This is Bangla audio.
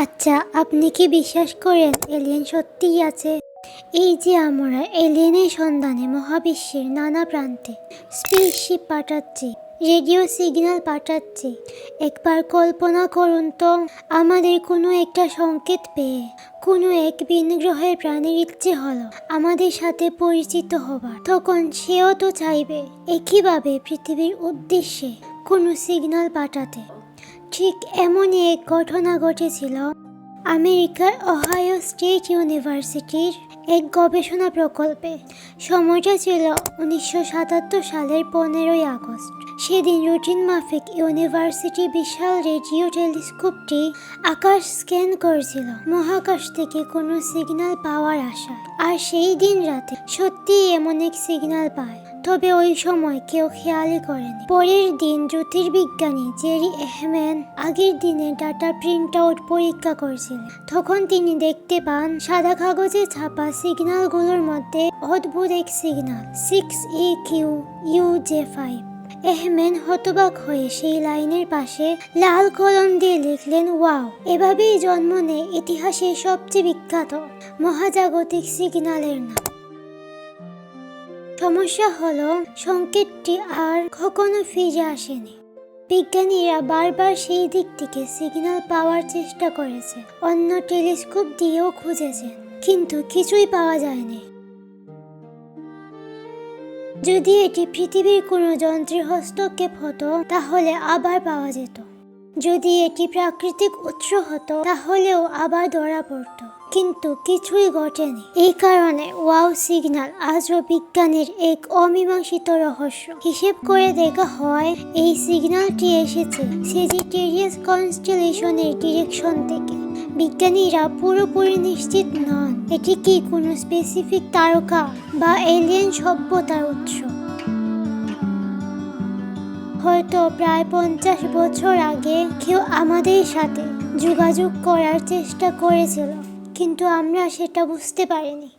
আচ্ছা, আপনি কি বিশ্বাস করেন এলিয়েন সত্যিই আছে? এই যে আমরা এলিয়েনের সন্ধানে মহাবিশ্বের নানা প্রান্তে স্পেসশিপ পাঠাচ্ছি, রেডিও সিগন্যাল পাঠাচ্ছি। একবার কল্পনা করুন তো, আমাদের কোনো একটা সংকেত পেয়ে কোনো এক ভিন গ্রহের প্রাণীর ইচ্ছে হলো আমাদের সাথে পরিচিত হবার, তখন সেও তো চাইবে একইভাবে পৃথিবীর উদ্দেশ্যে কোনো সিগন্যাল পাঠাতে। ঠিক এমনই এক ঘটনা ঘটেছিল আমেরিকার ওহাইও স্টেট ইউনিভার্সিটির এক গবেষণা প্রকল্পে। সময়টা ছিল 1977 সালের 15ই আগস্ট। সেদিন রুটিন মাফিক ইউনিভার্সিটি বিশাল রেডিও টেলিস্কোপটি আকাশ স্ক্যান করেছিল মহাকাশ থেকে কোনো সিগন্যাল পাওয়ার আশা। আর সেই দিন রাতে সত্যিই এমন এক সিগন্যাল পায়, তবে ওই সময় কেউ খেয়ালই করেনি। পরের দিন জ্যোতির্বিজ্ঞানী জেরি এহম্যান আগের দিনের ডাটা প্রিন্ট আউট পরীক্ষা করেছিলেন। তখন তিনি দেখতে পান সাদা কাগজে ছাপা সিগন্যালগুলোর মধ্যে অদ্ভুত এক সিগন্যাল 6EQUJ5। এহম্যান হতবাক হয়ে সেই লাইনের পাশে লাল কলম দিয়ে লিখলেন, ওয়াও! এভাবেই জন্ম নেয় ইতিহাসের সবচেয়ে বিখ্যাত মহাজাগতিক সিগন্যালের নাম। সমস্যা হলো, সংকেতটি আর কখনো ফিরে আসেনি। বিজ্ঞানীরা বারবার সেই দিক থেকে সিগন্যাল পাওয়ার চেষ্টা করেছে, অন্য টেলিস্কোপ দিয়েও খুঁজেছেন, কিন্তু কিছুই পাওয়া যায়নি। যদি এটি পৃথিবীর কোনো যন্ত্রের হস্তক্ষেপ হতো তাহলে আবার পাওয়া যেত। যদি এটি প্রাকৃতিক উৎস হতো তাহলেও আবার ধরা পড়তো, কিন্তু কিছুই ঘটেনি। এই কারণে ওয়াও সিগন্যাল আজও বিজ্ঞানের এক অমীমাংসিত রহস্য। হিসেব করে দেখা হয় এই সিগন্যালটি এসেছে সেজিটেরিয়াস কনস্টেলেশনের ডিরেকশন থেকে। বিজ্ঞানীরা পুরোপুরি নিশ্চিত নন এটি কি কোনো স্পেসিফিক তারকা বা এলিয়েন সভ্যতার উৎস। হয়তো প্রায় 50 বছর আগে কেউ আমাদের সাথে যোগাযোগ করার চেষ্টা করেছিল, কিন্তু আমরা সেটা বুঝতে পারিনি।